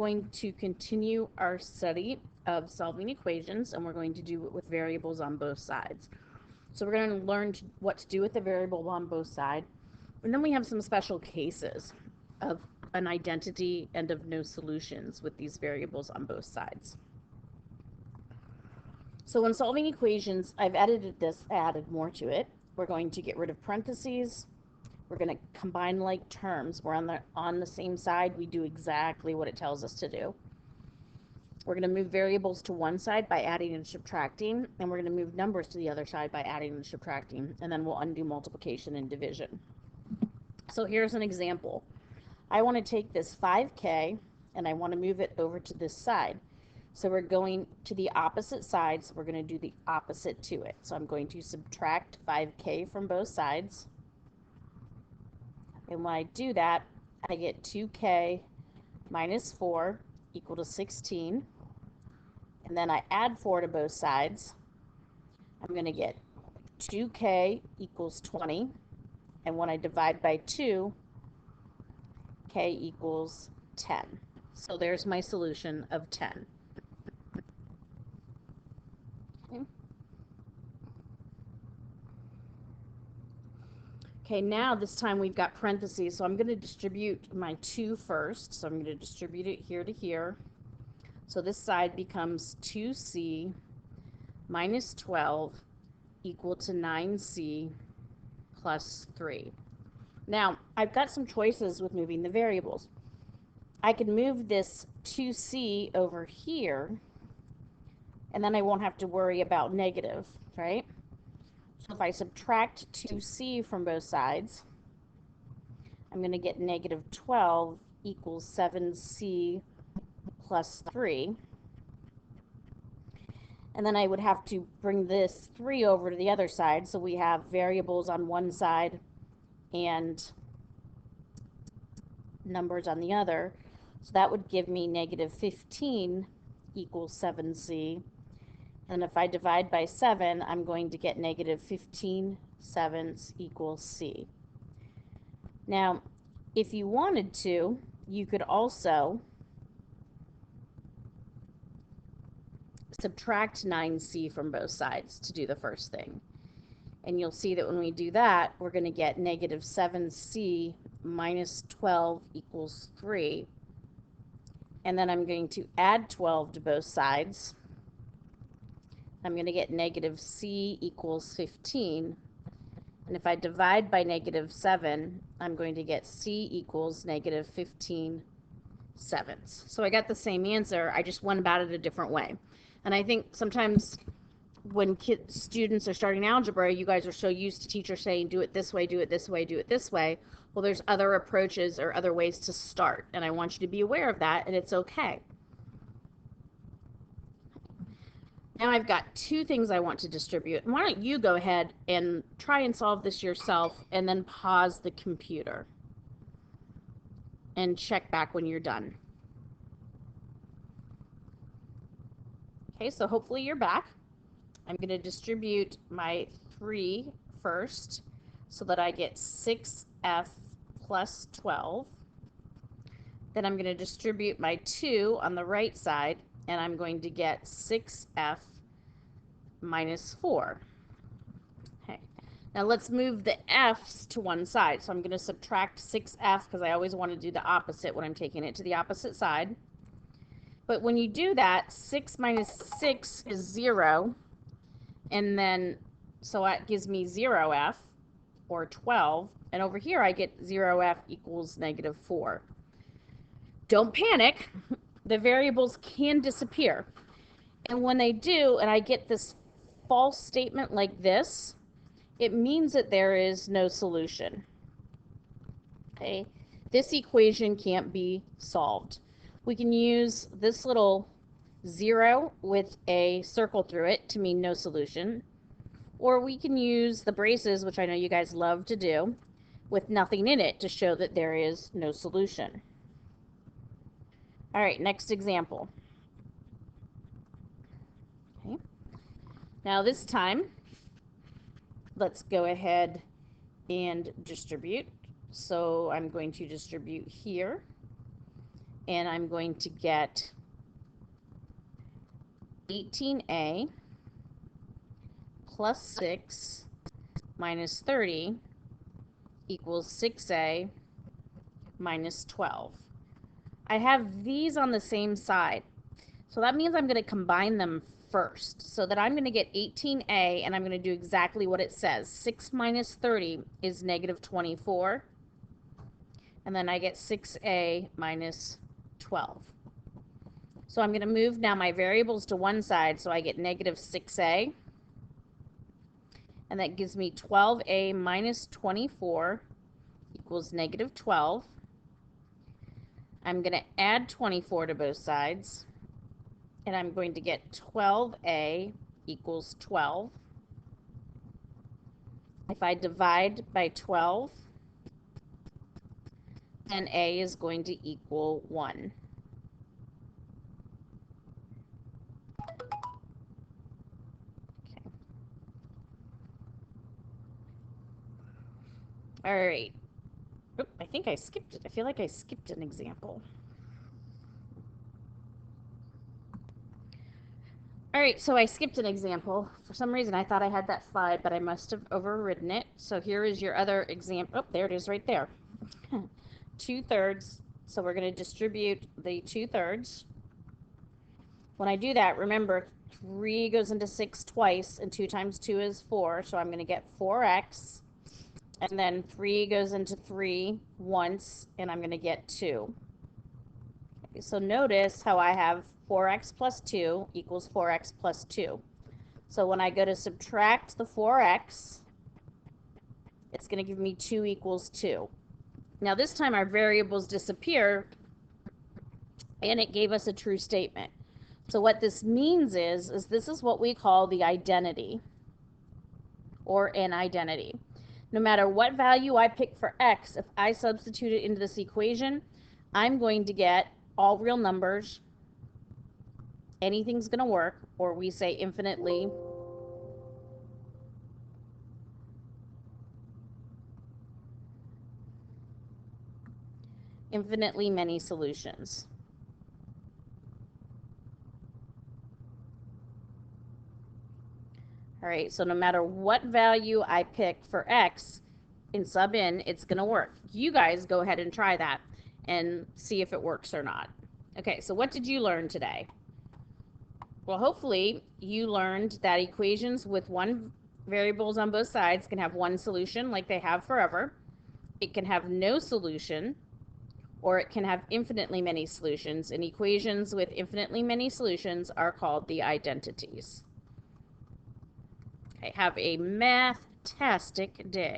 going to continue our study of solving equations, and we're going to do it with variables on both sides. So we're going to learn what to do with the variable on both sides, and then we have some special cases of an identity and of no solutions with these variables on both sides. So when solving equations, I've added more to it. We're going to get rid of parentheses. We're going to combine like terms. We're on the same side. We do exactly what it tells us to do. We're going to move variables to one side by adding and subtracting, and we're going to move numbers to the other side by adding and subtracting, and then we'll undo multiplication and division. So here's an example. I want to take this 5K and I want to move it over to this side. So we're going to the opposite sides. We're going to do the opposite to it. So I'm going to subtract 5K from both sides. And when I do that, I get 2K minus 4 equal to 16. And then I add 4 to both sides. I'm going to get 2K equals 20. And when I divide by 2, K equals 10. So there's my solution of 10. Okay, now this time we've got parentheses, so I'm going to distribute my 2 first. So I'm going to distribute it here to here. So this side becomes 2C minus 12 equal to 9C plus 3. Now, I've got some choices with moving the variables. I can move this 2C over here, and then I won't have to worry about negative, right? So if I subtract 2C from both sides, I'm going to get negative 12 equals 7C plus 3. And then I would have to bring this 3 over to the other side. So we have variables on one side and numbers on the other. So that would give me negative 15 equals 7C. And if I divide by 7, I'm going to get negative 15 sevenths equals C. Now, if you wanted to, you could also subtract 9C from both sides to do the first thing. And you'll see that when we do that, we're going to get negative 7C minus 12 equals 3. And then I'm going to add 12 to both sides. I'm going to get negative C equals 15. And if I divide by negative 7, I'm going to get C equals negative 15 sevenths. So I got the same answer. I just went about it a different way. And I think sometimes when students are starting algebra, you guys are so used to teachers saying, do it this way, do it this way, do it this way. Well, there's other approaches or other ways to start. And I want you to be aware of that, and it's okay. Now I've got 2 things I want to distribute. And why don't you go ahead and try and solve this yourself and then pause the computer and check back when you're done. Okay, so hopefully you're back. I'm going to distribute my 3 first so that I get 6F plus 12. Then I'm going to distribute my 2 on the right side, and I'm going to get 6F minus 4. Okay, now let's move the F's to one side. So I'm going to subtract 6F because I always want to do the opposite when I'm taking it to the opposite side. But when you do that, 6 minus 6 is 0. And then, so that gives me 0F, or 12. And over here, I get 0F equals negative 4. Don't panic. The variables can disappear. And when they do, and I get this false statement like this, it means that there is no solution. Okay? This equation can't be solved. We can use this little 0 with a circle through it to mean no solution. Or we can use the braces, which I know you guys love to do, with nothing in it to show that there is no solution. All right, next example. Okay. Now this time, let's go ahead and distribute. So I'm going to distribute here. and I'm going to get 18a plus 6 minus 30 equals 6a minus 12. I have these on the same side, so that means I'm going to combine them first, so that I'm going to get 18a, and I'm going to do exactly what it says. 6 minus 30 is negative 24, and then I get 6a minus 12. So I'm going to move now my variables to one side, so I get negative 6a, and that gives me 12a minus 24 equals negative 12. I'm going to add 24 to both sides, and I'm going to get 12a equals 12. If I divide by 12, then a is going to equal 1. Okay. All right. Oop, I think I skipped it. I feel like I skipped an example. All right, so I skipped an example. For some reason, I thought I had that slide, but I must have overridden it. So here is your other example. Oh, there it is right there. 2/3. So we're going to distribute the 2/3. When I do that, remember, 3 goes into 6 twice, and 2 times 2 is 4. So I'm going to get 4x. And then 3 goes into 3 once, and I'm going to get 2. Okay, so notice how I have 4x plus 2 equals 4x plus 2. So when I go to subtract the 4x, it's going to give me 2 equals 2. Now this time our variables disappear, and it gave us a true statement. So what this means is this is what we call the identity, or an identity. No matter what value I pick for x, if I substitute it into this equation, I'm going to get all real numbers. Anything's going to work, or we say infinitely many solutions. All right, so no matter what value I pick for x in sub n, it's going to work. You guys go ahead and try that and see if it works or not. Okay, so what did you learn today? Well, hopefully you learned that equations with one variables on both sides can have one solution like they have forever. It can have no solution, or it can have infinitely many solutions, and equations with infinitely many solutions are called the identities. Okay, have a math-tastic day.